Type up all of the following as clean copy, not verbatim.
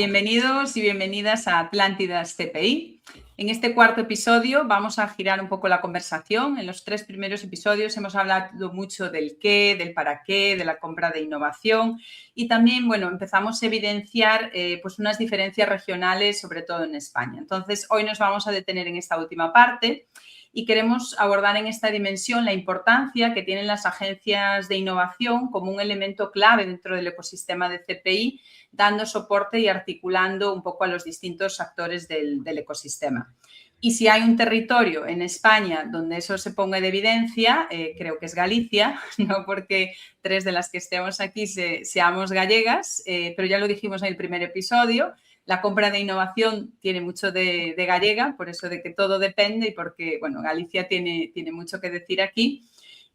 Bienvenidos y bienvenidas a Atlántidas CPI. En este cuarto episodio vamos a girar un poco la conversación. En los 3 primeros episodios hemos hablado mucho del qué, del para qué, de la compra de innovación y también, empezamos a evidenciar pues unas diferencias regionales, sobre todo en España. Entonces, hoy nos vamos a detener en esta última parte y queremos abordar en esta dimensión la importancia que tienen las agencias de innovación como un elemento clave dentro del ecosistema de CPI, dando soporte y articulando un poco a los distintos actores del ecosistema. Y si hay un territorio en España donde eso se ponga de evidencia, creo que es Galicia, no porque 3 de las que estemos aquí seamos gallegas, pero ya lo dijimos en el primer episodio. La compra de innovación tiene mucho de gallega, por eso de que todo depende y porque, Galicia tiene mucho que decir aquí.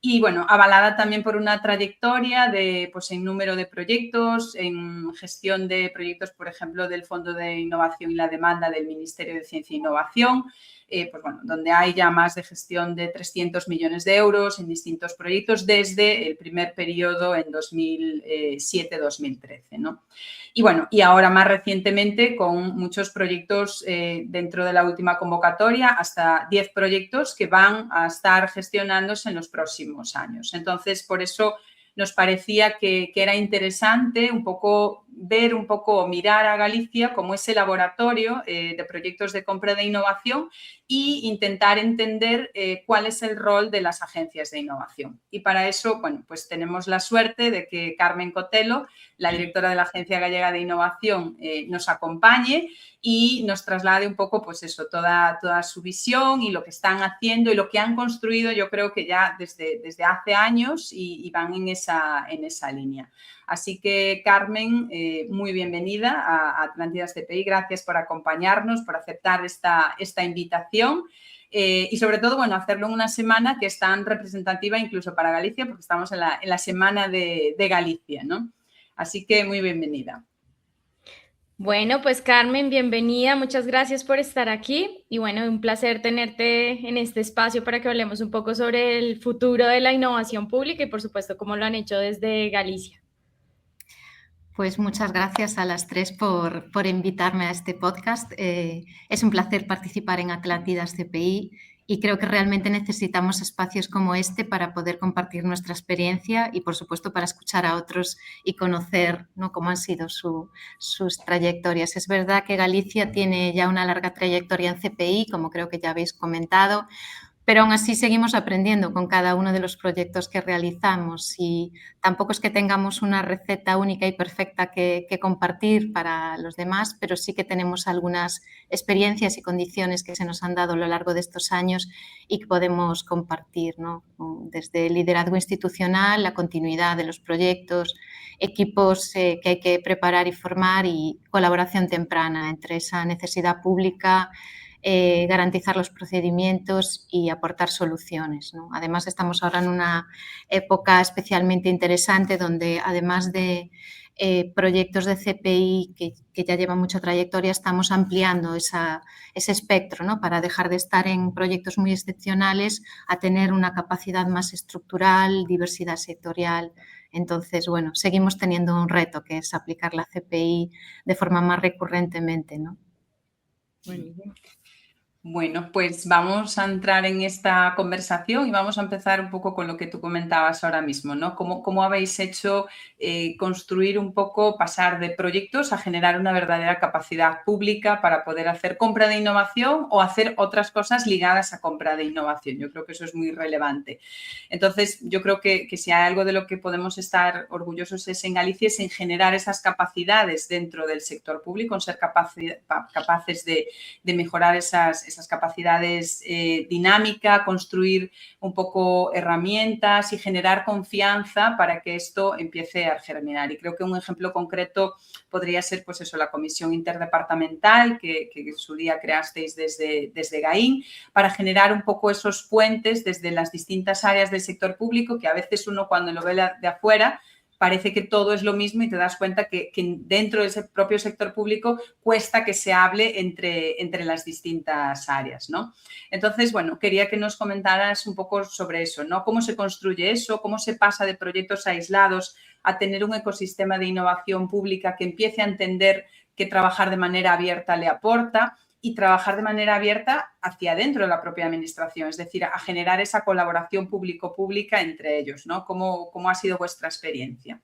Y, avalada también por una trayectoria en número de proyectos, en gestión de proyectos, por ejemplo, del Fondo de Innovación y la Demanda del Ministerio de Ciencia e Innovación, donde hay ya más de gestión de 300 millones de euros en distintos proyectos desde el primer periodo en 2007-2013, ¿no? Y ahora más recientemente con muchos proyectos dentro de la última convocatoria, hasta 10 proyectos que van a estar gestionándose en los próximos años. Entonces, por eso nos parecía que era interesante mirar a Galicia como ese laboratorio de proyectos de compra de innovación e intentar entender cuál es el rol de las agencias de innovación. Y para eso, pues tenemos la suerte de que Carmen Cotelo, la directora de la Agencia Gallega de Innovación, nos acompañe y nos traslade un poco, pues eso, toda su visión y lo que están haciendo y lo que han construido, yo creo que ya desde hace años y van en esa línea. Así que, Carmen, muy bienvenida a Atlántidas CPI. Gracias por acompañarnos, por aceptar esta invitación. Y sobre todo, hacerlo en una semana que es tan representativa incluso para Galicia, porque estamos en la semana de Galicia, ¿no? Así que muy bienvenida. Bueno, pues Carmen, bienvenida, muchas gracias por estar aquí y un placer tenerte en este espacio para que hablemos un poco sobre el futuro de la innovación pública y por supuesto cómo lo han hecho desde Galicia. Pues muchas gracias a las 3 por invitarme a este podcast. Es un placer participar en Atlántidas CPI y creo que realmente necesitamos espacios como este para poder compartir nuestra experiencia y, por supuesto, para escuchar a otros y conocer, ¿no?, cómo han sido sus trayectorias. Es verdad que Galicia tiene ya una larga trayectoria en CPI, como creo que ya habéis comentado, pero aún así seguimos aprendiendo con cada uno de los proyectos que realizamos y tampoco es que tengamos una receta única y perfecta que compartir para los demás, pero sí que tenemos algunas experiencias y condiciones que se nos han dado a lo largo de estos años y que podemos compartir, ¿no? Desde el liderazgo institucional, la continuidad de los proyectos, equipos que hay que preparar y formar y colaboración temprana entre esa necesidad pública, garantizar los procedimientos y aportar soluciones, ¿no? Además, estamos ahora en una época especialmente interesante donde, además de proyectos de CPI que ya llevan mucha trayectoria, estamos ampliando ese espectro, ¿no?, para dejar de estar en proyectos muy excepcionales a tener una capacidad más estructural, diversidad sectorial. Entonces, seguimos teniendo un reto que es aplicar la CPI de forma más recurrentemente, ¿no? Buenísimo. Bueno, pues vamos a entrar en esta conversación y vamos a empezar un poco con lo que tú comentabas ahora mismo, ¿no? ¿Cómo habéis hecho construir un poco, pasar de proyectos a generar una verdadera capacidad pública para poder hacer compra de innovación o hacer otras cosas ligadas a compra de innovación? Yo creo que eso es muy relevante. Entonces, yo creo que si hay algo de lo que podemos estar orgullosos es en Galicia, es en generar esas capacidades dentro del sector público, en ser capaces de mejorar esas capacidades dinámica, construir un poco herramientas y generar confianza para que esto empiece a germinar. Y creo que un ejemplo concreto podría ser, pues eso, la comisión interdepartamental que en su día creasteis desde GAIN para generar un poco esos puentes desde las distintas áreas del sector público que a veces uno cuando lo ve de afuera parece que todo es lo mismo y te das cuenta que dentro de ese propio sector público cuesta que se hable entre las distintas áreas, ¿no? Entonces, quería que nos comentaras un poco sobre eso, ¿no? ¿Cómo se construye eso? ¿Cómo se pasa de proyectos aislados a tener un ecosistema de innovación pública que empiece a entender qué trabajar de manera abierta le aporta y trabajar de manera abierta hacia adentro de la propia administración, es decir, a generar esa colaboración público-pública entre ellos, ¿no? ¿Cómo ha sido vuestra experiencia?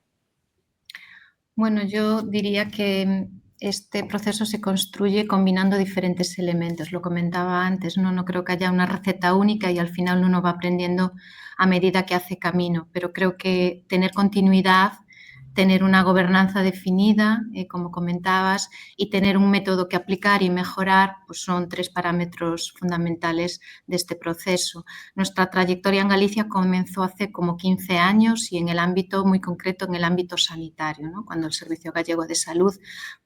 Bueno, yo diría que este proceso se construye combinando diferentes elementos. Lo comentaba antes, ¿no? No creo que haya una receta única y al final uno va aprendiendo a medida que hace camino, pero creo que tener continuidad, tener una gobernanza definida, como comentabas, y tener un método que aplicar y mejorar, pues son 3 parámetros fundamentales de este proceso. Nuestra trayectoria en Galicia comenzó hace como 15 años y en el ámbito muy concreto, en el ámbito sanitario, ¿no? Cuando el Servicio Gallego de Salud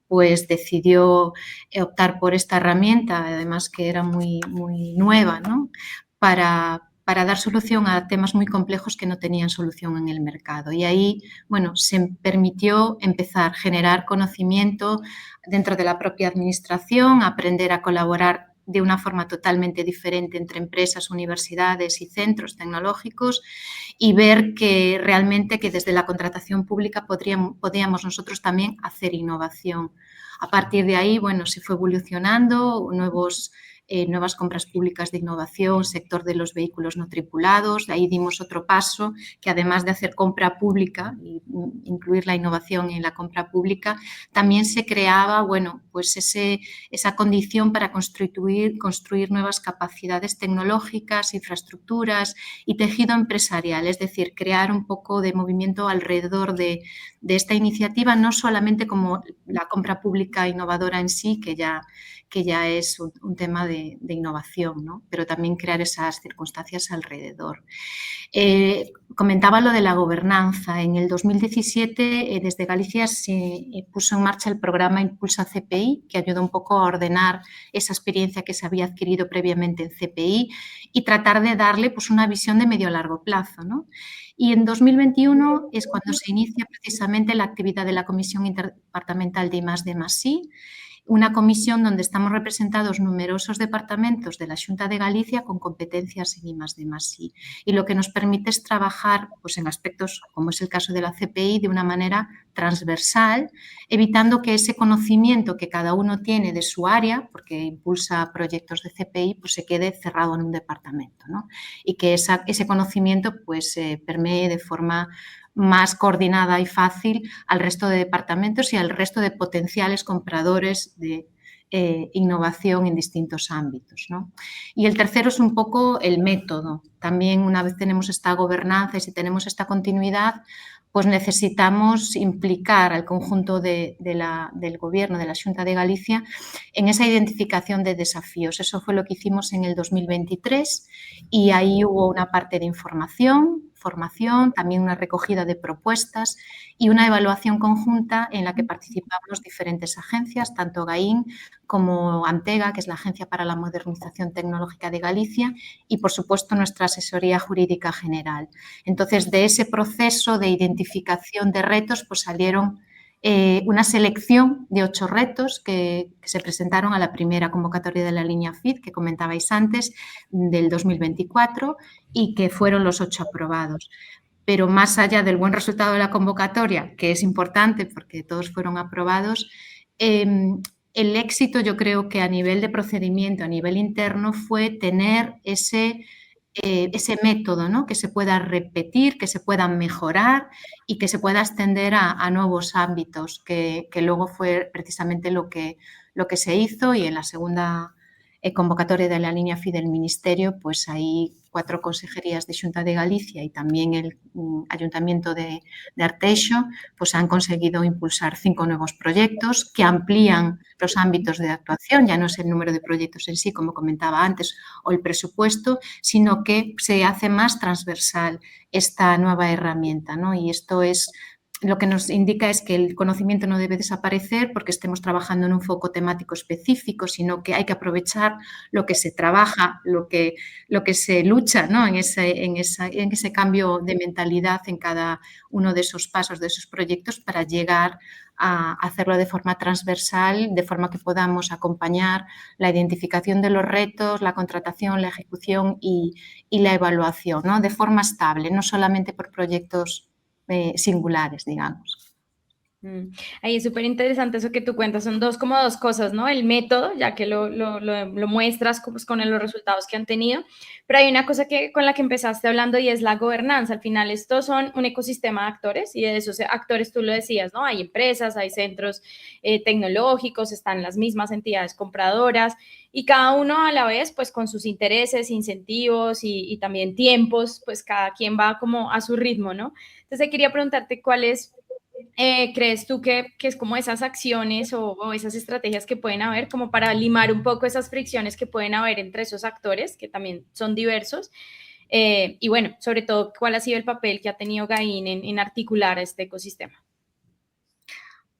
pues decidió optar por esta herramienta, además que era muy nueva, ¿no? Para dar solución a temas muy complejos que no tenían solución en el mercado. Y ahí, bueno, se permitió empezar a generar conocimiento dentro de la propia administración, aprender a colaborar de una forma totalmente diferente entre empresas, universidades y centros tecnológicos y ver que realmente que desde la contratación pública podíamos nosotros también hacer innovación. A partir de ahí, bueno, se fue evolucionando, nuevas compras públicas de innovación, sector de los vehículos no tripulados. De ahí dimos otro paso, que además de hacer compra pública e incluir la innovación en la compra pública, también se creaba, bueno, pues esa condición para construir nuevas capacidades tecnológicas, infraestructuras y tejido empresarial, es decir, crear un poco de movimiento alrededor de esta iniciativa, no solamente como la compra pública innovadora en sí, que ya es un tema de innovación, ¿no? Pero también crear esas circunstancias alrededor. Comentaba lo de la gobernanza. En el 2017, desde Galicia se puso en marcha el programa Impulsa CPI, que ayudó un poco a ordenar esa experiencia que se había adquirido previamente en CPI y tratar de darle pues, una visión de medio a largo plazo, ¿no? Y en 2021 es cuando se inicia precisamente la actividad de la Comisión Interdepartamental de I+D+I, una comisión donde estamos representados numerosos departamentos de la Xunta de Galicia con competencias en I+D+I. Y lo que nos permite es trabajar pues, en aspectos, como es el caso de la CPI, de una manera transversal, evitando que ese conocimiento que cada uno tiene de su área, porque impulsa proyectos de CPI, pues se quede cerrado en un departamento, ¿no? Y que ese conocimiento pues, permee de forma más coordinada y fácil al resto de departamentos y al resto de potenciales compradores de innovación en distintos ámbitos, ¿no? Y el tercero es un poco el método. También una vez tenemos esta gobernanza y si tenemos esta continuidad, pues necesitamos implicar al conjunto del Gobierno, de la Xunta de Galicia, en esa identificación de desafíos. Eso fue lo que hicimos en el 2023 y ahí hubo una parte de información, formación, también una recogida de propuestas y una evaluación conjunta en la que participamos diferentes agencias, tanto GAIN como Antega, que es la Agencia para la Modernización Tecnológica de Galicia, y, por supuesto, nuestra asesoría jurídica general. Entonces, de ese proceso de identificación de retos, pues salieron una selección de 8 retos que se presentaron a la primera convocatoria de la línea FID, que comentabais antes, del 2024, y que fueron los 8 aprobados. Pero más allá del buen resultado de la convocatoria, que es importante porque todos fueron aprobados, el éxito yo creo que a nivel de procedimiento, a nivel interno, fue tener ese método, ¿no? Que se pueda repetir, que se pueda mejorar y que se pueda extender a nuevos ámbitos, que luego fue precisamente lo que se hizo y en la segunda convocatoria de la línea FI del Ministerio, pues hay 4 consejerías de Xunta de Galicia y también el Ayuntamiento de Arteixo, pues han conseguido impulsar 5 nuevos proyectos que amplían los ámbitos de actuación, ya no es el número de proyectos en sí, como comentaba antes, o el presupuesto, sino que se hace más transversal esta nueva herramienta, ¿no? Y esto es lo que nos indica es que el conocimiento no debe desaparecer porque estemos trabajando en un foco temático específico, sino que hay que aprovechar lo que se trabaja, lo que se lucha, ¿no? en ese cambio de mentalidad en cada uno de esos pasos, de esos proyectos, para llegar a hacerlo de forma transversal, de forma que podamos acompañar la identificación de los retos, la contratación, la ejecución y la evaluación, ¿no? De forma estable, no solamente por proyectos singulares, digamos. Ahí es súper interesante eso que tú cuentas, son como dos cosas, ¿no? El método, ya que lo muestras con los resultados que han tenido, pero hay una cosa con la que empezaste hablando y es la gobernanza. Al final, estos son un ecosistema de actores y de esos actores tú lo decías, ¿no? Hay empresas, hay centros tecnológicos, están las mismas entidades compradoras y cada uno a la vez, pues con sus intereses, incentivos y también tiempos, pues cada quien va como a su ritmo, ¿no? Entonces, quería preguntarte ¿crees tú que es como esas acciones o esas estrategias que pueden haber como para limar un poco esas fricciones que pueden haber entre esos actores, que también son diversos? Y bueno, sobre todo, ¿cuál ha sido el papel que ha tenido Gain en articular a este ecosistema?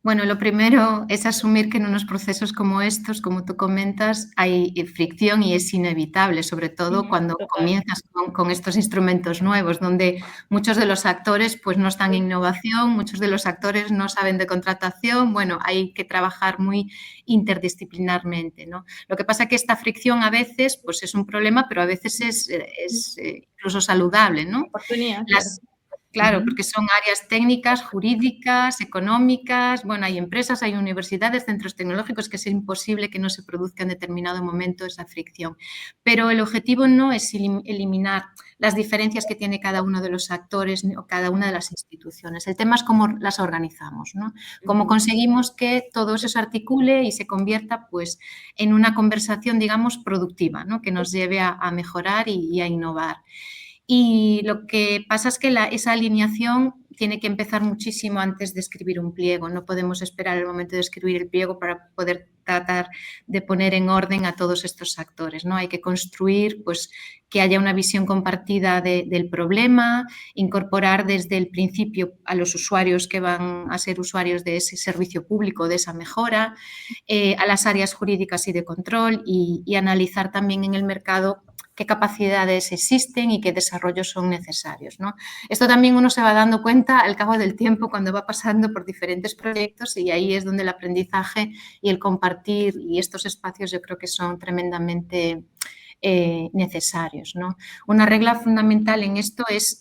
Bueno, lo primero es asumir que en unos procesos como estos, como tú comentas, hay fricción y es inevitable, sobre todo cuando comienzas con estos instrumentos nuevos, donde muchos de los actores pues, no están en innovación, muchos de los actores no saben de contratación. Bueno, hay que trabajar muy interdisciplinarmente, ¿no? Lo que pasa es que esta fricción a veces pues, es un problema, pero a veces es incluso saludable, ¿no? Oportunidad, Claro, porque son áreas técnicas, jurídicas, económicas, bueno, hay empresas, hay universidades, centros tecnológicos que es imposible que no se produzca en determinado momento esa fricción. Pero el objetivo no es eliminar las diferencias que tiene cada uno de los actores o cada una de las instituciones. El tema es cómo las organizamos, ¿no? Cómo conseguimos que todo eso se articule y se convierta pues, en una conversación, digamos, productiva, ¿no? Que nos lleve a mejorar y a innovar. Y lo que pasa es que esa alineación tiene que empezar muchísimo antes de escribir un pliego. No podemos esperar el momento de escribir el pliego para poder tratar de poner en orden a todos estos actores, ¿no? Hay que construir pues, que haya una visión compartida del problema, incorporar desde el principio a los usuarios que van a ser usuarios de ese servicio público, de esa mejora, a las áreas jurídicas y de control y analizar también en el mercado qué capacidades existen y qué desarrollos son necesarios, ¿no? Esto también uno se va dando cuenta al cabo del tiempo cuando va pasando por diferentes proyectos y ahí es donde el aprendizaje y el compartir y estos espacios yo creo que son tremendamente necesarios, ¿no? Una regla fundamental en esto es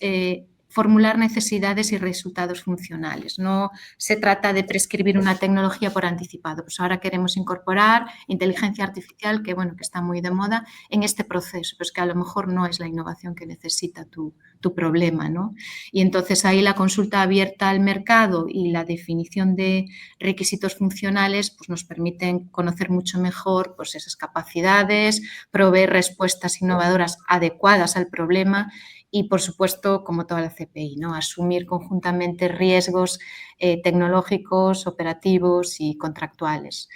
formular necesidades y resultados funcionales. No se trata de prescribir una tecnología por anticipado. Pues ahora queremos incorporar inteligencia artificial, que bueno, que está muy de moda, en este proceso, pues que a lo mejor no es la innovación que necesita tu problema, ¿no? Y entonces ahí la consulta abierta al mercado y la definición de requisitos funcionales pues nos permiten conocer mucho mejor pues esas capacidades, proveer respuestas innovadoras adecuadas al problema y, por supuesto, como toda la CPI, ¿no? Asumir conjuntamente riesgos tecnológicos, operativos y contractuales.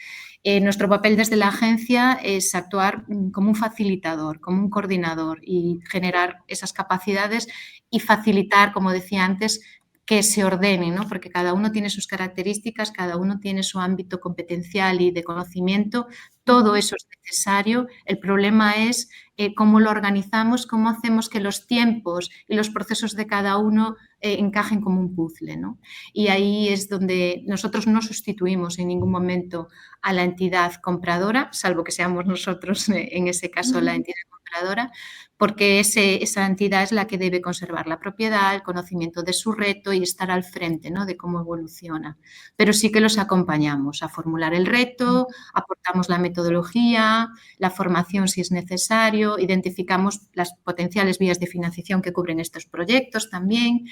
Nuestro papel desde la agencia es actuar como un facilitador, como un coordinador y generar esas capacidades y facilitar, como decía antes, que se ordenen, ¿no? Porque cada uno tiene sus características, cada uno tiene su ámbito competencial y de conocimiento, todo eso es necesario. El problema es cómo lo organizamos, cómo hacemos que los tiempos y los procesos de cada uno encajen como un puzzle, ¿no? Y ahí es donde nosotros no sustituimos en ningún momento a la entidad compradora, salvo que seamos nosotros, en ese caso, la entidad compradora, porque esa entidad es la que debe conservar la propiedad, el conocimiento de su reto y estar al frente, ¿no? De cómo evoluciona. Pero sí que los acompañamos a formular el reto, aportamos la metodología, la formación si es necesario, identificamos las potenciales vías de financiación que cubren estos proyectos también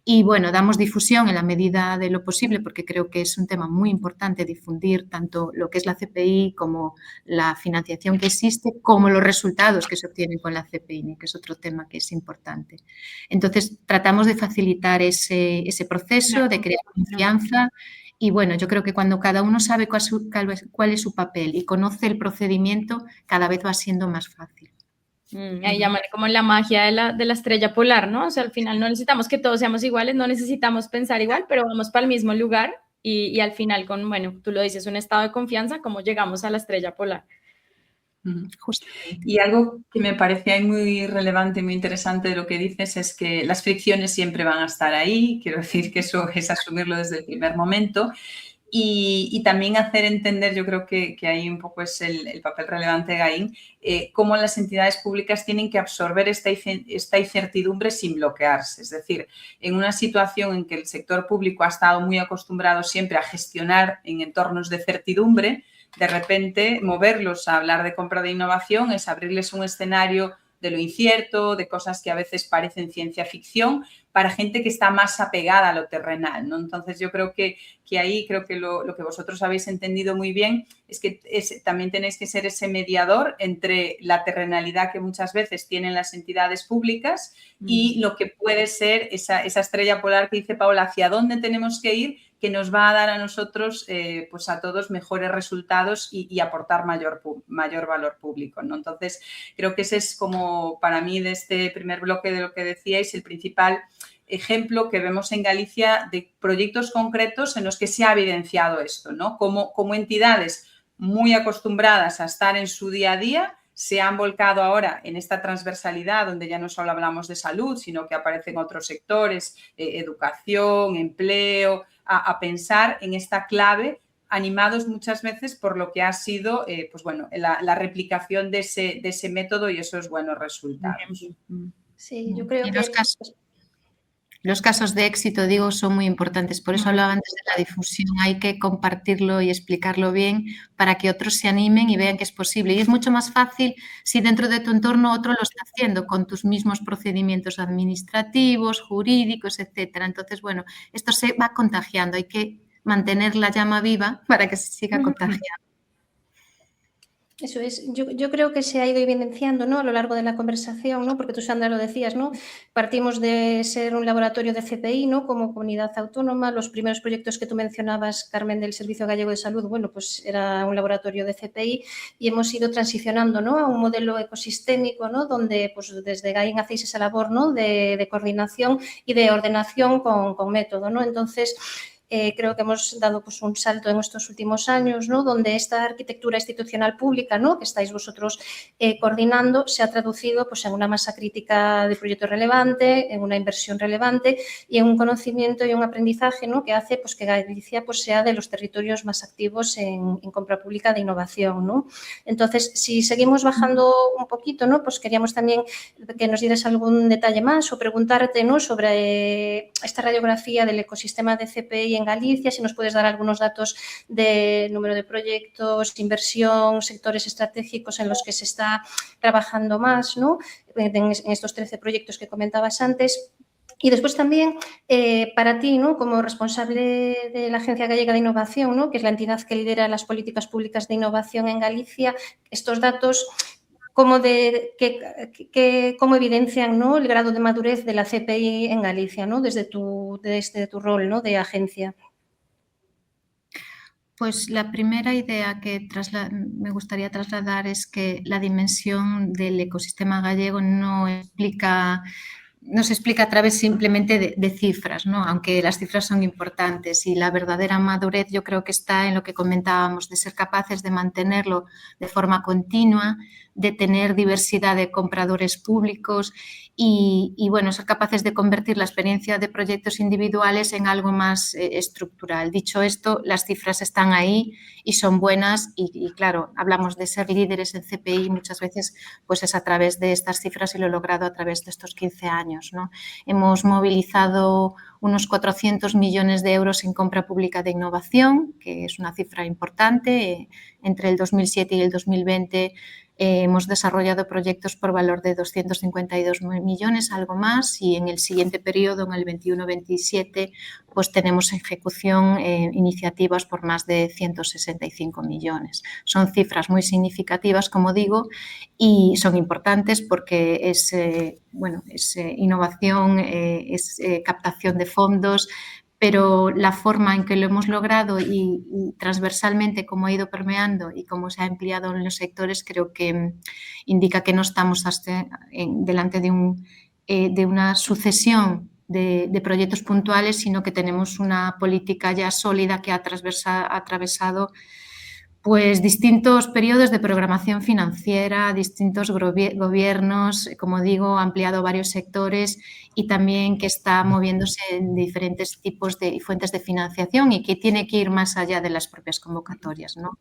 y, bueno, damos difusión en la medida de lo posible porque creo que es un tema muy importante difundir tanto lo que es la CPI como la financiación que existe, como los resultados que se obtienen con la CPI, que es otro tema que es importante. Entonces, tratamos de facilitar ese proceso, de crear confianza y, bueno, yo creo que cuando cada uno sabe cuál es su papel y conoce el procedimiento, cada vez va siendo más fácil. Ahí llamaré como la magia de la estrella polar, ¿no? O sea, al final no necesitamos que todos seamos iguales, no necesitamos pensar igual, pero vamos para el mismo lugar y al final bueno, tú lo dices, un estado de confianza, ¿cómo llegamos a la estrella polar? Y algo que me parece muy relevante, muy interesante de lo que dices es que las fricciones siempre van a estar ahí, quiero decir que eso es asumirlo desde el primer momento y también hacer entender, yo creo que ahí un poco es el papel relevante de Gaín, cómo las entidades públicas tienen que absorber esta incertidumbre sin bloquearse. Es decir, en una situación en que el sector público ha estado muy acostumbrado siempre a gestionar en entornos de certidumbre, de repente moverlos a hablar de compra de innovación es abrirles un escenario de lo incierto, de cosas que a veces parecen ciencia ficción, para gente que está más apegada a lo terrenal, ¿no? Entonces, yo creo que ahí creo que lo que vosotros habéis entendido muy bien es que también tenéis que ser ese mediador entre la terrenalidad que muchas veces tienen las entidades públicas y lo que puede ser esa estrella polar que dice Paola, hacia dónde tenemos que ir, que nos va a dar a nosotros, pues a todos, mejores resultados y aportar mayor valor público, ¿no? Entonces, creo que ese es como, para mí, de este primer bloque de lo que decíais, el principal ejemplo que vemos en Galicia de proyectos concretos en los que se ha evidenciado esto, ¿no? Como entidades muy acostumbradas a estar en su día a día, se han volcado ahora en esta transversalidad donde ya no solo hablamos de salud, sino que aparecen otros sectores, educación, empleo, a pensar en esta clave, animados muchas veces por lo que ha sido pues bueno, la replicación de ese método y esos buenos resultados. Sí, yo creo Y que... los casos de éxito, digo, son muy importantes. Por eso hablaba antes de la difusión. Hay que compartirlo y explicarlo bien para que otros se animen y vean que es posible. Y es mucho más fácil si dentro de tu entorno otro lo está haciendo con tus mismos procedimientos administrativos, jurídicos, etcétera. Entonces, bueno, esto se va contagiando. Hay que mantener la llama viva para que se siga contagiando. Eso es, yo creo que se ha ido evidenciando, ¿no?, a lo largo de la conversación, ¿no?, porque tú, Sandra, lo decías, ¿no?, partimos de ser un laboratorio de CPI, ¿no?, como comunidad autónoma. Los primeros proyectos que tú mencionabas, Carmen, del Servicio Gallego de Salud, bueno, pues era un laboratorio de CPI y hemos ido transicionando, ¿no?, a un modelo ecosistémico, ¿no?, donde pues desde Gaín hacéis esa labor, ¿no?, de coordinación y de ordenación con método, ¿no? Entonces, creo que hemos dado pues, un salto en estos últimos años, ¿no?, donde esta arquitectura institucional pública, ¿no?, que estáis vosotros coordinando, se ha traducido pues, en una masa crítica de proyecto relevante, en una inversión relevante y en un conocimiento y un aprendizaje, ¿no?, que hace pues, que Galicia pues, sea de los territorios más activos en compra pública de innovación, ¿no? Entonces, si seguimos bajando un poquito, ¿no?, pues queríamos también que nos dieras algún detalle más o preguntarte, ¿no?, sobre esta radiografía del ecosistema de CPI en Galicia, si nos puedes dar algunos datos de número de proyectos, inversión, sectores estratégicos en los que se está trabajando más, ¿no?, en estos 13 proyectos que comentabas antes. Y después también, para ti, ¿no?, como responsable de la Agencia Gallega de Innovación, ¿no?, que es la entidad que lidera las políticas públicas de innovación en Galicia, estos datos cómo evidencian, ¿no?, el grado de madurez de la CPI en Galicia, ¿no?, desde tu rol, ¿no?, de agencia. Pues la primera idea que me gustaría trasladar es que la dimensión del ecosistema gallego no se explica a través simplemente de cifras, ¿no?, aunque las cifras son importantes, y la verdadera madurez yo creo que está en lo que comentábamos, de ser capaces de mantenerlo de forma continua, de tener diversidad de compradores públicos y bueno, ser capaces de convertir la experiencia de proyectos individuales en algo más estructural. Dicho esto, las cifras están ahí y son buenas y claro, hablamos de ser líderes en CPI muchas veces pues es a través de estas cifras y lo he logrado a través de estos 15 años, ¿no? Hemos movilizado unos 400 millones de euros en compra pública de innovación, que es una cifra importante. Entre el 2007 y el 2020 hemos desarrollado proyectos por valor de 252 millones, algo más, y en el siguiente periodo, en el 21-27, pues tenemos en ejecución iniciativas por más de 165 millones. Son cifras muy significativas, como digo, y son importantes porque es innovación, es captación de fondos, pero la forma en que lo hemos logrado y transversalmente cómo ha ido permeando y cómo se ha empleado en los sectores creo que indica que no estamos delante de una sucesión de proyectos puntuales, sino que tenemos una política ya sólida que ha atravesado Pues distintos periodos de programación financiera, distintos gobiernos, como digo, ha ampliado varios sectores y también que está moviéndose en diferentes tipos de fuentes de financiación y que tiene que ir más allá de las propias convocatorias, ¿no?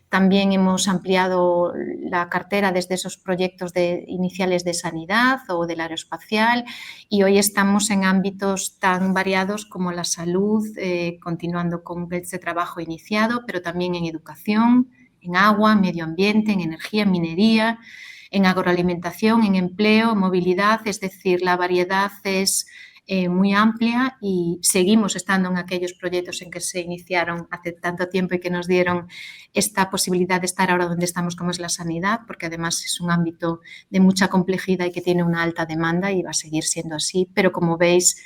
También hemos ampliado la cartera desde esos proyectos iniciales de sanidad o del aeroespacial y hoy estamos en ámbitos tan variados como la salud, continuando con este trabajo iniciado, pero también en educación, en agua, medio ambiente, en energía, en minería, en agroalimentación, en empleo, movilidad, es decir, la variedad es muy amplia y seguimos estando en aquellos proyectos en que se iniciaron hace tanto tiempo y que nos dieron esta posibilidad de estar ahora donde estamos, como es la sanidad, porque además es un ámbito de mucha complejidad y que tiene una alta demanda y va a seguir siendo así, pero como veis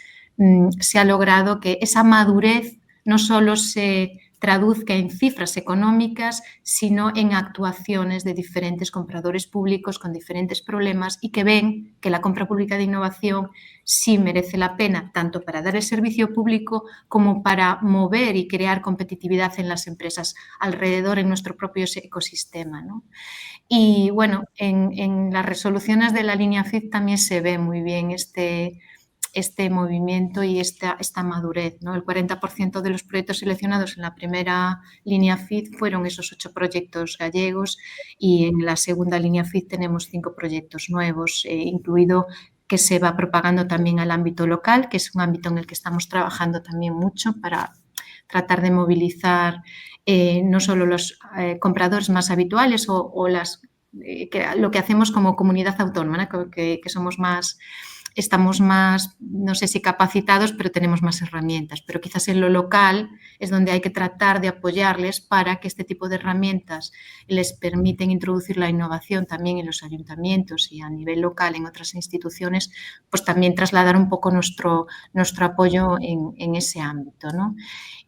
se ha logrado que esa madurez no solo se traduzca en cifras económicas, sino en actuaciones de diferentes compradores públicos con diferentes problemas y que ven que la compra pública de innovación sí merece la pena, tanto para dar el servicio público como para mover y crear competitividad en las empresas alrededor en nuestro propio ecosistema, ¿no? Y bueno, en las resoluciones de la línea FID también se ve muy bien este movimiento y esta madurez, ¿no? El 40% de los proyectos seleccionados en la primera línea FID fueron esos 8 proyectos gallegos y en la segunda línea FID tenemos 5 proyectos nuevos, incluido que se va propagando también al ámbito local, que es un ámbito en el que estamos trabajando también mucho para tratar de movilizar no solo los compradores más habituales o lo que hacemos como comunidad autónoma, ¿no? que somos más... Estamos más, no sé si capacitados, pero tenemos más herramientas. Pero quizás en lo local es donde hay que tratar de apoyarles para que este tipo de herramientas les permiten introducir la innovación también en los ayuntamientos y a nivel local en otras instituciones, pues también trasladar un poco nuestro apoyo en ese ámbito, ¿no?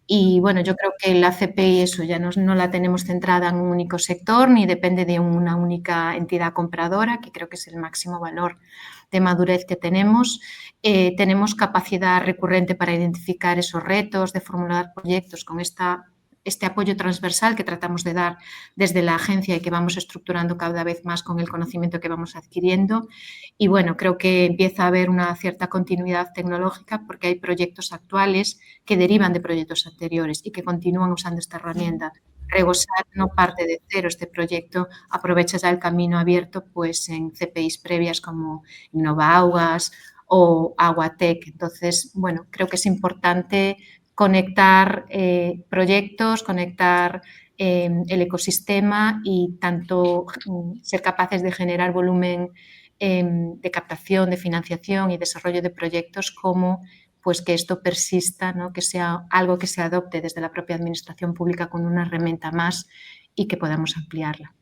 Y bueno, yo creo que la CPI eso ya no la tenemos centrada en un único sector ni depende de una única entidad compradora, que creo que es el máximo valor de madurez que tenemos. Tenemos capacidad recurrente para identificar esos retos, de formular proyectos con este apoyo transversal que tratamos de dar desde la agencia y que vamos estructurando cada vez más con el conocimiento que vamos adquiriendo. Y bueno, creo que empieza a haber una cierta continuidad tecnológica porque hay proyectos actuales que derivan de proyectos anteriores y que continúan usando esta herramienta. Regosat no parte de cero, este proyecto aprovecha ya el camino abierto pues, en CPIs previas como Innovaugas o Aguatec. Entonces, bueno, creo que es importante conectar proyectos, conectar el ecosistema y tanto ser capaces de generar volumen de captación, de financiación y desarrollo de proyectos como pues que esto persista, ¿no? Que sea algo que se adopte desde la propia administración pública con una herramienta más y que podamos ampliarla.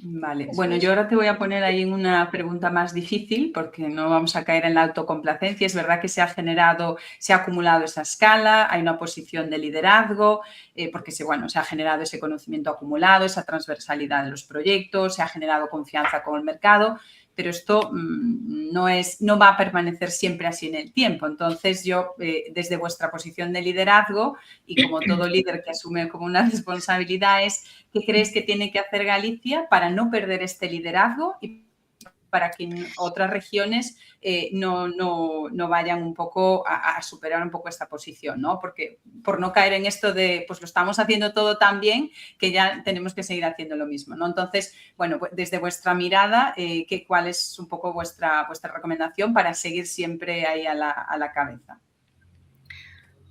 Vale, bueno, yo ahora te voy a poner ahí una pregunta más difícil porque no vamos a caer en la autocomplacencia. Es verdad que se ha acumulado esa escala, hay una posición de liderazgo porque se ha generado ese conocimiento acumulado, esa transversalidad de los proyectos, se ha generado confianza con el mercado, pero esto no va a permanecer siempre así en el tiempo. Entonces, yo, desde vuestra posición de liderazgo y como todo líder que asume como una responsabilidad, ¿qué creéis que tiene que hacer Galicia para no perder este liderazgo y para que en otras regiones no vayan un poco a superar un poco esta posición, ¿no? Porque por no caer en esto de, pues lo estamos haciendo todo tan bien que ya tenemos que seguir haciendo lo mismo, ¿no? Entonces, bueno, desde vuestra mirada, ¿cuál es un poco vuestra recomendación para seguir siempre ahí a la cabeza?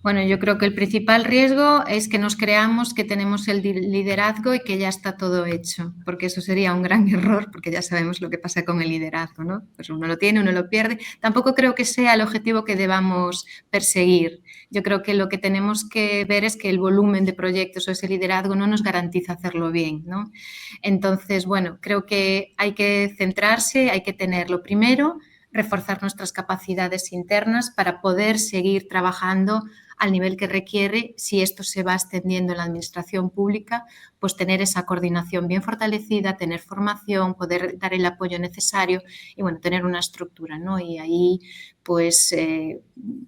Bueno, yo creo que el principal riesgo es que nos creamos que tenemos el liderazgo y que ya está todo hecho, porque eso sería un gran error, porque ya sabemos lo que pasa con el liderazgo, ¿no? Pues uno lo tiene, uno lo pierde. Tampoco creo que sea el objetivo que debamos perseguir. Yo creo que lo que tenemos que ver es que el volumen de proyectos o ese liderazgo no nos garantiza hacerlo bien, ¿no? Entonces, bueno, creo que hay que centrarse, hay que tenerlo primero, reforzar nuestras capacidades internas para poder seguir trabajando al nivel que requiere si esto se va extendiendo en la administración pública, pues tener esa coordinación bien fortalecida, tener formación, poder dar el apoyo necesario y, bueno, tener una estructura, ¿no? Y ahí, pues,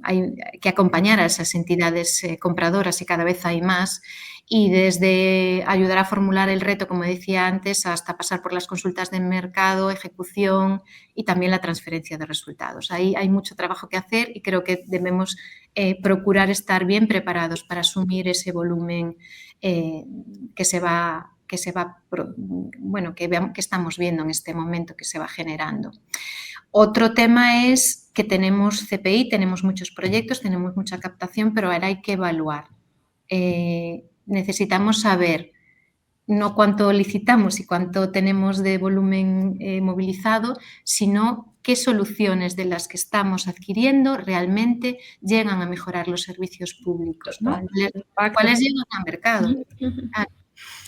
hay que acompañar a esas entidades compradoras y cada vez hay más, y desde ayudar a formular el reto, como decía antes, hasta pasar por las consultas de mercado, ejecución y también la transferencia de resultados. Ahí hay mucho trabajo que hacer y creo que debemos procurar estar bien preparados para asumir ese volumen que estamos viendo en este momento, que se va generando. Otro tema es que tenemos CPI, tenemos muchos proyectos, tenemos mucha captación, pero ahora hay que evaluar. Necesitamos saber no cuánto licitamos y cuánto tenemos de volumen movilizado, sino qué soluciones de las que estamos adquiriendo realmente llegan a mejorar los servicios públicos, ¿no? ¿Cuáles llegan al mercado?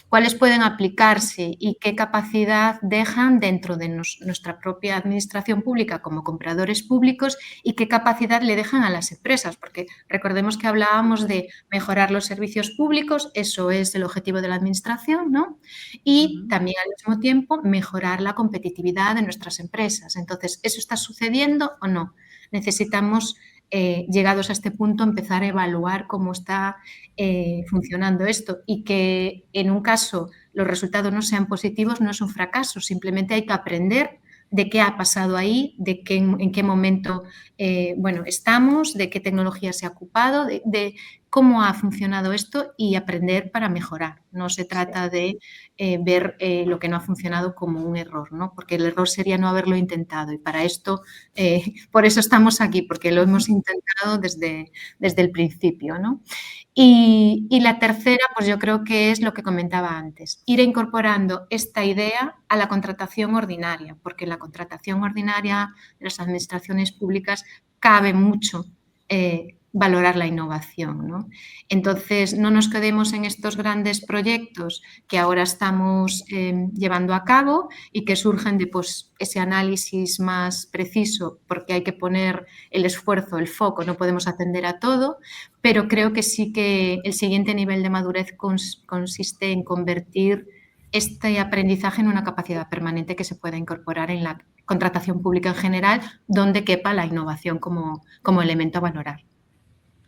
¿Cuáles pueden aplicarse y qué capacidad dejan dentro de nuestra propia administración pública como compradores públicos y qué capacidad le dejan a las empresas? Porque recordemos que hablábamos de mejorar los servicios públicos, eso es el objetivo de la administración, ¿no? Y también al mismo tiempo mejorar la competitividad de nuestras empresas. Entonces, ¿eso está sucediendo o no? Necesitamos, llegados a este punto, empezar a evaluar cómo está funcionando esto, y que en un caso los resultados no sean positivos no es un fracaso, simplemente hay que aprender de qué ha pasado ahí, en qué momento estamos, de qué tecnología se ha ocupado, de cómo ha funcionado esto y aprender para mejorar. No se trata de ver lo que no ha funcionado como un error, ¿no? Porque el error sería no haberlo intentado, y para esto, por eso estamos aquí, porque lo hemos intentado desde el principio, ¿no? Y la tercera, pues yo creo que es lo que comentaba antes, ir incorporando esta idea a la contratación ordinaria, porque en la contratación ordinaria de las administraciones públicas cabe mucho valorar la innovación, ¿no? Entonces, no nos quedemos en estos grandes proyectos que ahora estamos llevando a cabo y que surgen de ese análisis más preciso, porque hay que poner el esfuerzo, el foco, no podemos atender a todo, pero creo que sí que el siguiente nivel de madurez consiste en convertir este aprendizaje en una capacidad permanente que se pueda incorporar en la contratación pública en general, donde quepa la innovación como elemento a valorar.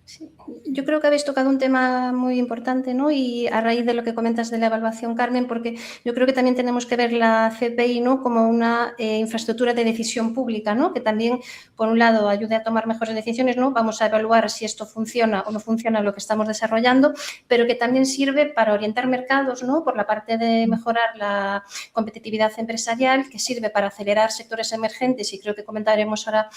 Sí. Yo creo que habéis tocado un tema muy importante, ¿no? Y a raíz de lo que comentas de la evaluación, Carmen, porque yo creo que también tenemos que ver la CPI, ¿no?, como una infraestructura de decisión pública, ¿no?, que también, por un lado, ayude a tomar mejores decisiones, ¿no? Vamos a evaluar si esto funciona o no funciona lo que estamos desarrollando, pero que también sirve para orientar mercados, ¿no?, por la parte de mejorar la competitividad empresarial, que sirve para acelerar sectores emergentes, y creo que comentaremos ahora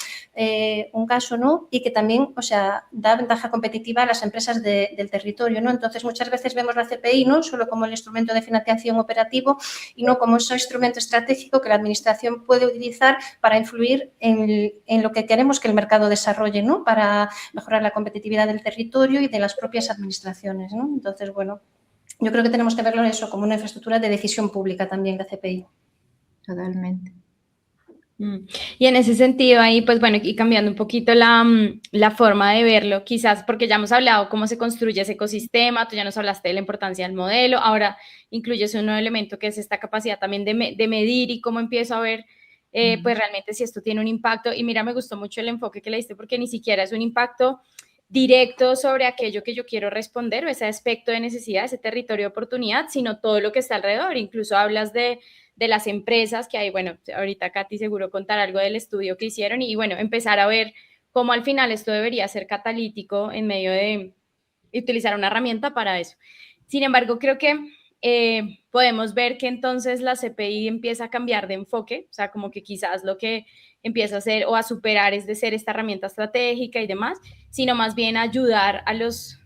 un caso, ¿no?, y que también, o sea, da ventaja competitiva a las empresas del territorio, ¿no? Entonces, muchas veces vemos la CPI no solo como el instrumento de financiación operativo y no como ese instrumento estratégico que la Administración puede utilizar para influir en lo que queremos que el mercado desarrolle, ¿no?, para mejorar la competitividad del territorio y de las propias administraciones, ¿no? Entonces, bueno, yo creo que tenemos que verlo eso como una infraestructura de decisión pública también, la CPI. Totalmente. Y en ese sentido ahí, pues bueno, y cambiando un poquito la forma de verlo, quizás porque ya hemos hablado cómo se construye ese ecosistema, tú ya nos hablaste de la importancia del modelo, ahora incluyes un nuevo elemento que es esta capacidad también de medir y cómo empiezo a ver pues realmente si esto tiene un impacto. Y mira, me gustó mucho el enfoque que le diste porque ni siquiera es un impacto directo sobre aquello que yo quiero responder o ese aspecto de necesidad, ese territorio de oportunidad, sino todo lo que está alrededor. Incluso hablas de las empresas que hay, bueno, ahorita Katy seguro contará algo del estudio que hicieron y bueno, empezar a ver cómo al final esto debería ser catalítico en medio de utilizar una herramienta para eso. Sin embargo, creo que podemos ver que entonces la CPI empieza a cambiar de enfoque, o sea, como que quizás lo que empieza a hacer o a superar es de ser esta herramienta estratégica y demás, sino más bien ayudar a los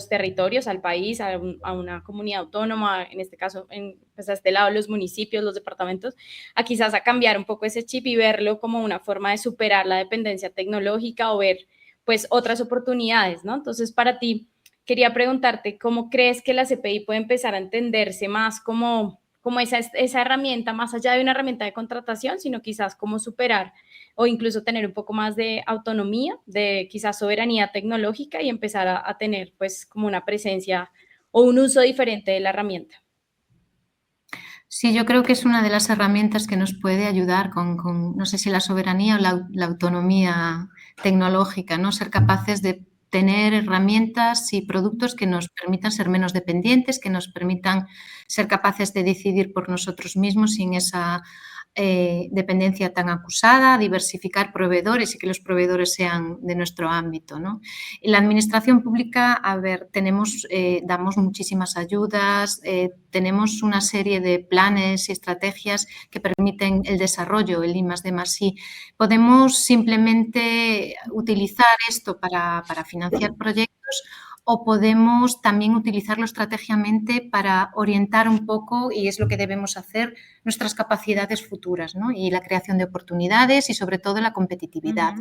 territorios, al país, a una comunidad autónoma, en este caso, pues a este lado los municipios, los departamentos, a quizás a cambiar un poco ese chip y verlo como una forma de superar la dependencia tecnológica o ver pues otras oportunidades, ¿no? Entonces, para ti, quería preguntarte, ¿cómo crees que la CPI puede empezar a entenderse más como esa herramienta, más allá de una herramienta de contratación, sino quizás cómo superar o incluso tener un poco más de autonomía, de quizás soberanía tecnológica y empezar a tener pues como una presencia o un uso diferente de la herramienta? Sí, yo creo que es una de las herramientas que nos puede ayudar con no sé si la soberanía o la autonomía tecnológica, ¿no? Ser capaces de tener herramientas y productos que nos permitan ser menos dependientes, que nos permitan ser capaces de decidir por nosotros mismos sin esa dependencia tan acusada, diversificar proveedores y que los proveedores sean de nuestro ámbito, ¿no? En la administración pública, a ver, damos muchísimas ayudas, tenemos una serie de planes y estrategias que permiten el desarrollo, el I+D+I. Podemos simplemente utilizar esto para financiar proyectos o podemos también utilizarlo estratégicamente para orientar un poco, y es lo que debemos hacer, nuestras capacidades futuras, ¿no? Y la creación de oportunidades y sobre todo la competitividad.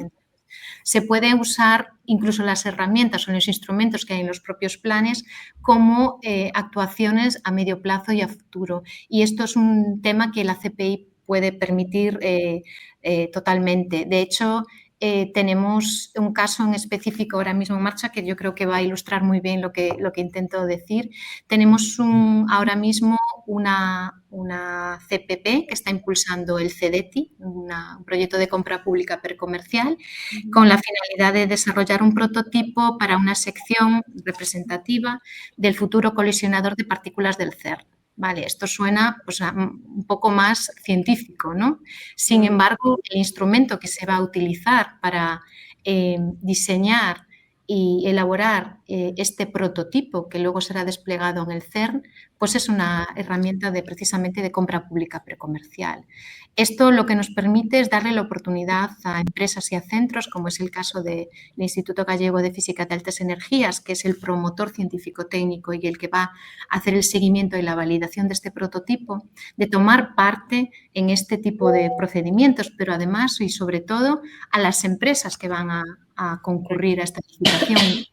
Se puede usar incluso las herramientas o los instrumentos que hay en los propios planes como actuaciones a medio plazo y a futuro. Y esto es un tema que la CPI puede permitir totalmente. De hecho, tenemos un caso en específico ahora mismo en marcha que yo creo que va a ilustrar muy bien lo que intento decir. Tenemos ahora mismo una CPP que está impulsando el CEDETI, un proyecto de compra pública precomercial, con la finalidad de desarrollar un prototipo para una sección representativa del futuro colisionador de partículas del CERN. Vale, esto suena pues, un poco más científico, ¿no? Sin embargo, el instrumento que se va a utilizar para diseñar y elaborar este prototipo que luego será desplegado en el CERN, pues es una herramienta precisamente de compra pública precomercial. Esto lo que nos permite es darle la oportunidad a empresas y a centros, como es el caso del Instituto Gallego de Física de Altas Energías, que es el promotor científico-técnico y el que va a hacer el seguimiento y la validación de este prototipo, de tomar parte en este tipo de procedimientos, pero además y sobre todo a las empresas que van a concurrir a esta licitación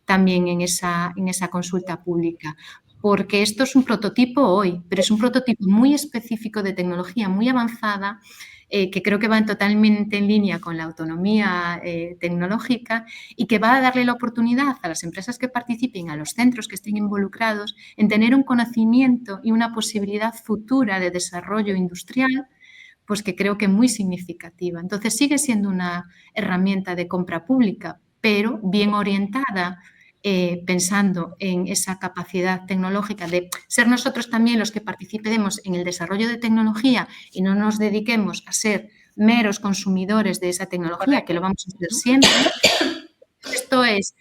también en esa consulta pública. Porque esto es un prototipo hoy, pero es un prototipo muy específico de tecnología muy avanzada que creo que va totalmente en línea con la autonomía tecnológica y que va a darle la oportunidad a las empresas que participen, a los centros que estén involucrados, en tener un conocimiento y una posibilidad futura de desarrollo industrial, pues que creo que muy significativa. Entonces sigue siendo una herramienta de compra pública, pero bien orientada, pensando en esa capacidad tecnológica de ser nosotros también los que participemos en el desarrollo de tecnología y no nos dediquemos a ser meros consumidores de esa tecnología, que lo vamos a hacer siempre. Esto es,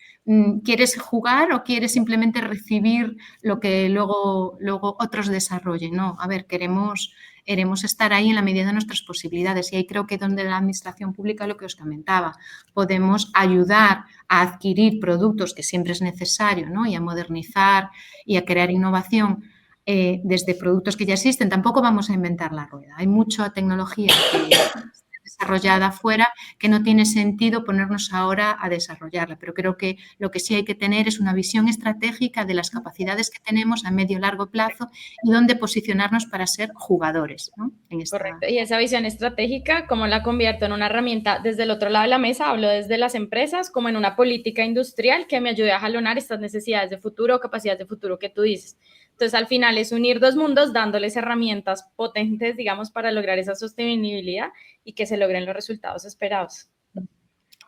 ¿quieres jugar o quieres simplemente recibir lo que luego otros desarrollen? No, a ver, queremos estar ahí en la medida de nuestras posibilidades y ahí creo que donde la administración pública, lo que os comentaba, podemos ayudar a adquirir productos que siempre es necesario, ¿no? Y a modernizar y a crear innovación desde productos que ya existen. Tampoco vamos a inventar la rueda. Hay mucha tecnología que desarrollada afuera que no tiene sentido ponernos ahora a desarrollarla, pero creo que lo que sí hay que tener es una visión estratégica de las capacidades que tenemos a medio y largo plazo y dónde posicionarnos para ser jugadores, ¿no? Correcto, y esa visión estratégica, ¿cómo la convierto en una herramienta desde el otro lado de la mesa? Hablo desde las empresas, como en una política industrial que me ayude a jalonar estas necesidades de futuro o capacidades de futuro que tú dices. Entonces, al final es unir dos mundos dándoles herramientas potentes, digamos, para lograr esa sostenibilidad y que se logren los resultados esperados.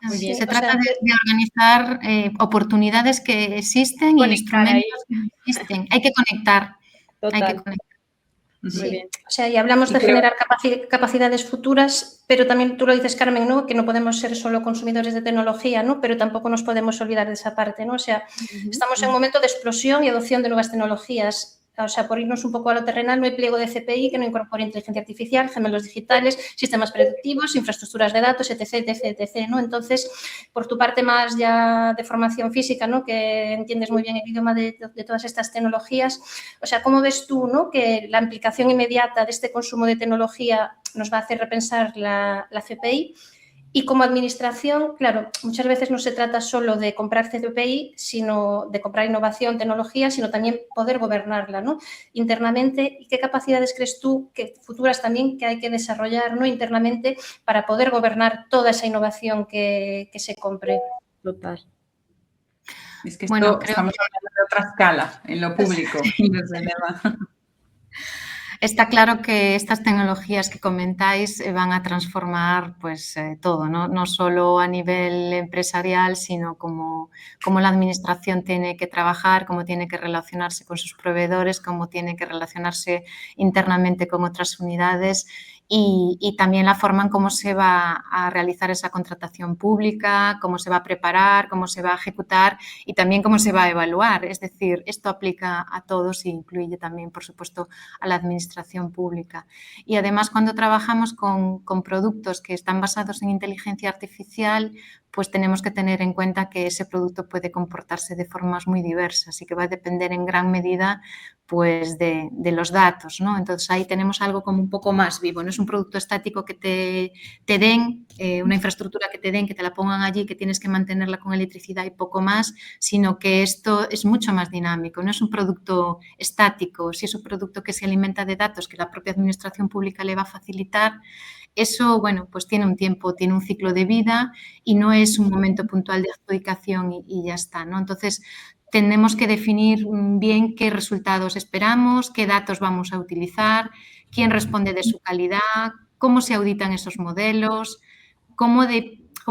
Muy bien. Se trata de organizar oportunidades que existen y instrumentos que existen. Hay que conectar. Total. Hay que conectar. Sí, o sea, y hablamos de generar capacidades futuras, pero también tú lo dices, Carmen, ¿no? Que no podemos ser solo consumidores de tecnología, ¿no? Pero tampoco nos podemos olvidar de esa parte, ¿no? O sea, estamos en un momento de explosión y adopción de nuevas tecnologías. O sea, por irnos un poco a lo terrenal, no hay pliego de CPI que no incorpore inteligencia artificial, gemelos digitales, sistemas predictivos, infraestructuras de datos, etc., etc., ¿no? Entonces, por tu parte más ya de formación física, ¿no? Que entiendes muy bien el idioma de todas estas tecnologías, o sea, ¿cómo ves tú, ¿no? Que la implicación inmediata de este consumo de tecnología nos va a hacer repensar la CPI? Y como administración, claro, muchas veces no se trata solo de comprar CPI, sino de comprar innovación, tecnología, sino también poder gobernarla, ¿no? Internamente. ¿Y qué capacidades crees tú que futuras también que hay que desarrollar, ¿no? Internamente para poder gobernar toda esa innovación que se compre? Total. Es que Bueno, estamos hablando de otra escala en lo público, desde luego. Está claro que estas tecnologías que comentáis van a transformar pues, todo, ¿no? No solo a nivel empresarial, sino como la administración tiene que trabajar, cómo tiene que relacionarse con sus proveedores, cómo tiene que relacionarse internamente con otras unidades y también la forma en cómo se va a realizar esa contratación pública, cómo se va a preparar, cómo se va a ejecutar y también cómo se va a evaluar. Es decir, esto aplica a todos e incluye también, por supuesto, a la administración pública. Y además, cuando trabajamos con productos que están basados en inteligencia artificial, pues tenemos que tener en cuenta que ese producto puede comportarse de formas muy diversas y que va a depender en gran medida pues de los datos, ¿no? Entonces ahí tenemos algo como un poco más vivo, no es un producto estático que te den, una infraestructura que te den, que te la pongan allí, que tienes que mantenerla con electricidad y poco más, sino que esto es mucho más dinámico, no es un producto estático, si es un producto que se alimenta de datos que la propia administración pública le va a facilitar. Eso, bueno, pues tiene un tiempo, tiene un ciclo de vida y no es un momento puntual de adjudicación y ya está, ¿no? Entonces, tenemos que definir bien qué resultados esperamos, qué datos vamos a utilizar, quién responde de su calidad, cómo se auditan esos modelos, cómo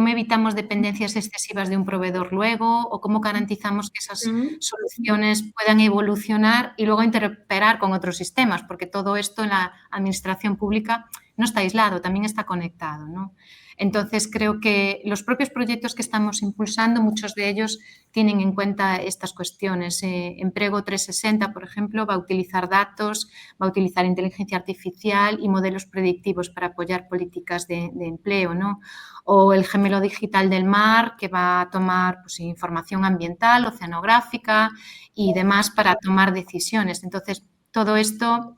evitamos dependencias excesivas de un proveedor luego o cómo garantizamos que esas soluciones puedan evolucionar y luego interoperar con otros sistemas, porque todo esto en la administración pública no está aislado, también está conectado, ¿no? Entonces, creo que los propios proyectos que estamos impulsando, muchos de ellos tienen en cuenta estas cuestiones. Emprego 360, por ejemplo, va a utilizar datos, va a utilizar inteligencia artificial y modelos predictivos para apoyar políticas de empleo, ¿no? O el gemelo digital del mar, que va a tomar pues, información ambiental, oceanográfica y demás para tomar decisiones. Entonces, todo esto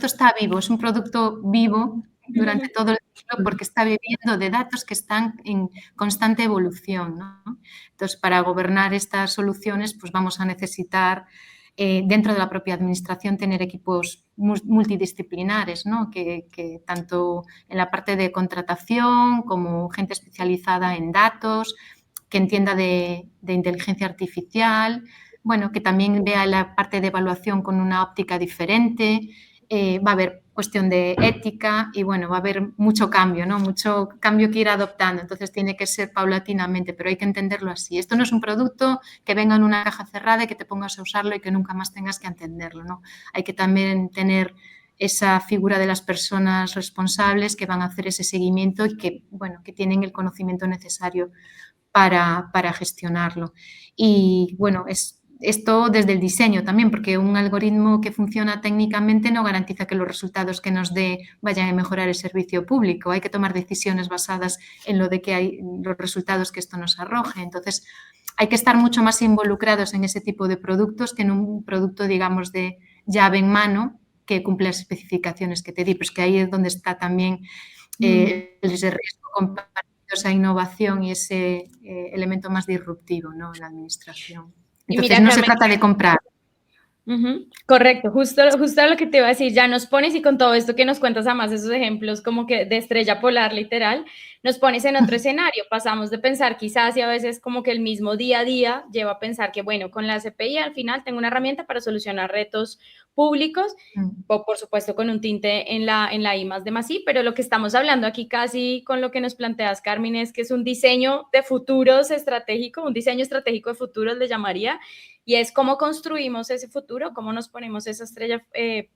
está vivo, es un producto vivo durante todo el ciclo porque está viviendo de datos que están en constante evolución, ¿no? Entonces, para gobernar estas soluciones, pues vamos a necesitar dentro de la propia administración tener equipos multidisciplinares, ¿no? Que tanto en la parte de contratación como gente especializada en datos, que entienda de inteligencia artificial, bueno, que también vea la parte de evaluación con una óptica diferente. Va a haber cuestión de ética y, bueno, va a haber mucho cambio, ¿no? Mucho cambio que ir adoptando. Entonces, tiene que ser paulatinamente, pero hay que entenderlo así. Esto no es un producto que venga en una caja cerrada y que te pongas a usarlo y que nunca más tengas que entenderlo, ¿no? Hay que también tener esa figura de las personas responsables que van a hacer ese seguimiento y que, bueno, que tienen el conocimiento necesario para gestionarlo. Y, bueno, esto desde el diseño también, porque un algoritmo que funciona técnicamente no garantiza que los resultados que nos dé vayan a mejorar el servicio público. Hay que tomar decisiones basadas en lo de que hay los resultados que esto nos arroje. Entonces, hay que estar mucho más involucrados en ese tipo de productos que en un producto, digamos, de llave en mano que cumple las especificaciones que te di. Pues que ahí es donde está también ese riesgo compartido, esa innovación y ese elemento más disruptivo, ¿no?, en la administración. Entonces, mira, no se trata de comprar. Correcto, justo lo que te iba a decir, ya nos pones y con todo esto que nos cuentas, además esos ejemplos como que de estrella polar literal, nos pones en otro escenario, pasamos de pensar quizás y a veces como que el mismo día a día lleva a pensar que bueno, con la CPI al final tengo una herramienta para solucionar retos públicos, por supuesto con un tinte en la I+D+I, pero lo que estamos hablando aquí casi con lo que nos planteas, Carmen, es que es un diseño de futuros estratégico, un diseño estratégico de futuros le llamaría, y es cómo construimos ese futuro, cómo nos ponemos esa estrella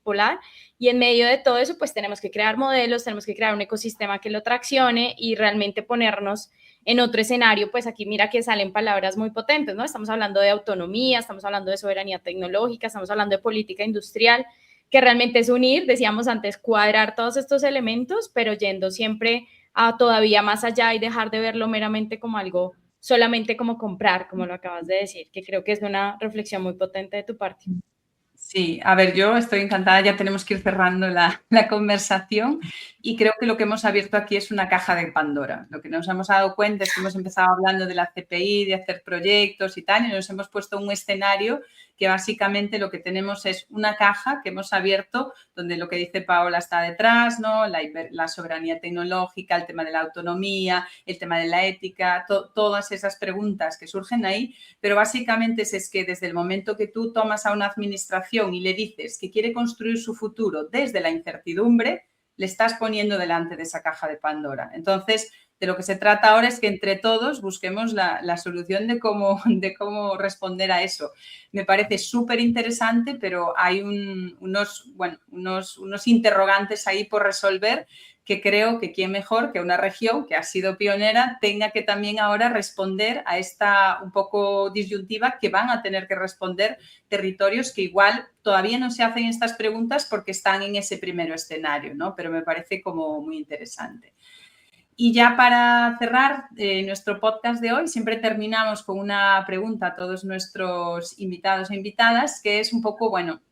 polar, y en medio de todo eso, pues tenemos que crear modelos, tenemos que crear un ecosistema que lo traccione y realmente ponernos en otro escenario. Pues aquí mira que salen palabras muy potentes, ¿no? Estamos hablando de autonomía, estamos hablando de soberanía tecnológica, estamos hablando de política industrial, que realmente es unir, decíamos antes, cuadrar todos estos elementos, pero yendo siempre a todavía más allá y dejar de verlo meramente como algo solamente como comprar, como lo acabas de decir, que creo que es una reflexión muy potente de tu parte. Sí, a ver, yo estoy encantada, ya tenemos que ir cerrando la conversación, Y creo que lo que hemos abierto aquí es una caja de Pandora. Lo que nos hemos dado cuenta es que hemos empezado hablando de la CPI, de hacer proyectos y tal, y nos hemos puesto un escenario que básicamente lo que tenemos es una caja que hemos abierto donde lo que dice Paola está detrás, ¿no? La soberanía tecnológica, el tema de la autonomía, el tema de la ética, todas esas preguntas que surgen ahí, pero básicamente es que desde el momento que tú tomas a una administración y le dices que quiere construir su futuro desde la incertidumbre, le estás poniendo delante de esa caja de Pandora. Entonces, de lo que se trata ahora es que entre todos busquemos la solución de cómo responder a eso. Me parece súper interesante, pero hay unos interrogantes ahí por resolver que creo que quién mejor que una región que ha sido pionera tenga que también ahora responder a esta un poco disyuntiva que van a tener que responder territorios que igual todavía no se hacen estas preguntas porque están en ese primer escenario, ¿no? Pero me parece como muy interesante. Y ya para cerrar nuestro podcast de hoy, siempre terminamos con una pregunta a todos nuestros invitados e invitadas, que es un poco, bueno,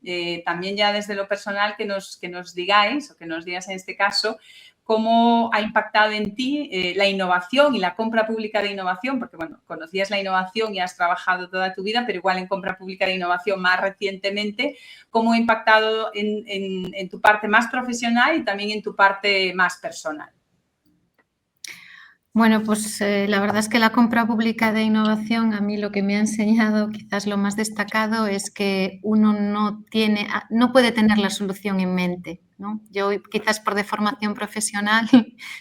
también ya desde lo personal que nos digáis, o que nos digas en este caso, cómo ha impactado en ti la innovación y la compra pública de innovación, porque, bueno, conocías la innovación y has trabajado toda tu vida, pero igual en compra pública de innovación más recientemente, cómo ha impactado en tu parte más profesional y también en tu parte más personal. Bueno, pues la verdad es que la compra pública de innovación, a mí lo que me ha enseñado, quizás lo más destacado, es que uno no puede tener la solución en mente, ¿no? Yo quizás por deformación profesional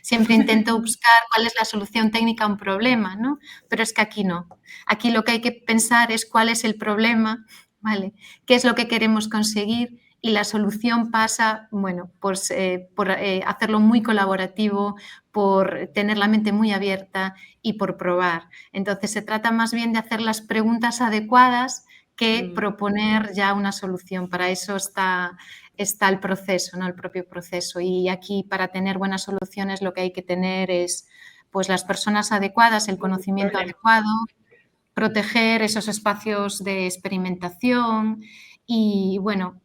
siempre intento buscar cuál es la solución técnica a un problema, ¿no? Pero es que aquí no. Aquí lo que hay que pensar es cuál es el problema, ¿vale? ¿Qué es lo que queremos conseguir? Y la solución pasa, bueno, pues, por hacerlo muy colaborativo, por tener la mente muy abierta y por probar. Entonces, se trata más bien de hacer las preguntas adecuadas que proponer ya una solución. Para eso está el proceso, ¿no? El propio proceso. Y aquí, para tener buenas soluciones, lo que hay que tener es pues, las personas adecuadas, el conocimiento adecuado, proteger esos espacios de experimentación y, bueno,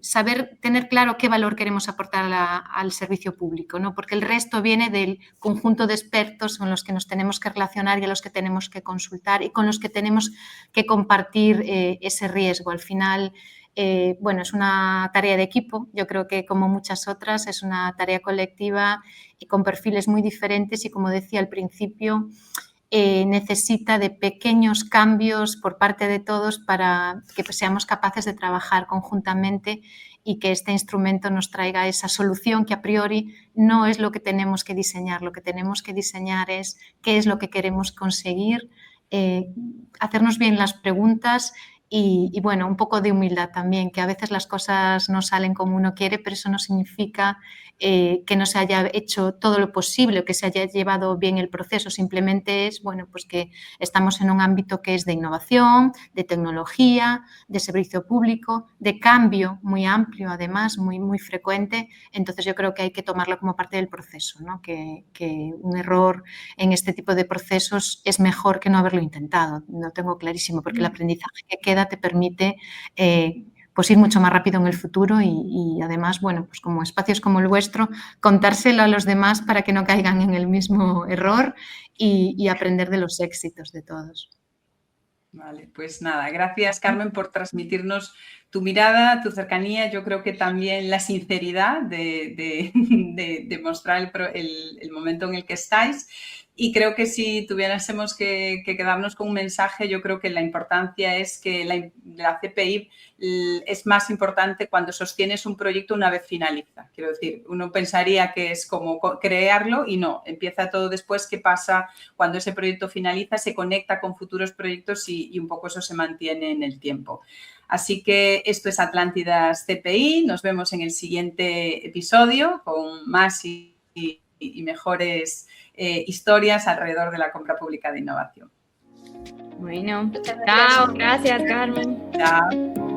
saber tener claro qué valor queremos aportar al servicio público, ¿no? Porque el resto viene del conjunto de expertos con los que nos tenemos que relacionar y a los que tenemos que consultar y con los que tenemos que compartir ese riesgo. Al final, bueno, es una tarea de equipo, yo creo que como muchas otras es una tarea colectiva y con perfiles muy diferentes y, como decía al principio, necesita de pequeños cambios por parte de todos para que seamos capaces de trabajar conjuntamente y que este instrumento nos traiga esa solución que a priori no es lo que tenemos que diseñar. Lo que tenemos que diseñar es qué es lo que queremos conseguir, hacernos bien las preguntas y, bueno, un poco de humildad también, que a veces las cosas no salen como uno quiere, pero eso no significa que no se haya hecho todo lo posible o que se haya llevado bien el proceso. Simplemente es, bueno, pues que estamos en un ámbito que es de innovación, de tecnología, de servicio público, de cambio muy amplio, además, muy, muy frecuente. Entonces, yo creo que hay que tomarlo como parte del proceso, ¿no? Que un error en este tipo de procesos es mejor que no haberlo intentado. Lo tengo clarísimo, porque el aprendizaje que queda te permite pues ir mucho más rápido en el futuro y además, bueno, pues como espacios como el vuestro, contárselo a los demás para que no caigan en el mismo error y aprender de los éxitos de todos. Vale, pues nada, gracias Carmen por transmitirnos tu mirada, tu cercanía, yo creo que también la sinceridad de mostrar el momento en el que estáis. Y creo que si tuviésemos que quedarnos con un mensaje, yo creo que la importancia es que la CPI es más importante cuando sostienes un proyecto una vez finaliza. Quiero decir, uno pensaría que es como crearlo y no, empieza todo después. ¿Qué pasa cuando ese proyecto finaliza? Se conecta con futuros proyectos y un poco eso se mantiene en el tiempo. Así que esto es Atlántidas CPI. Nos vemos en el siguiente episodio con más y mejores historias alrededor de la compra pública de innovación. Bueno, chao, gracias Carmen. Chao.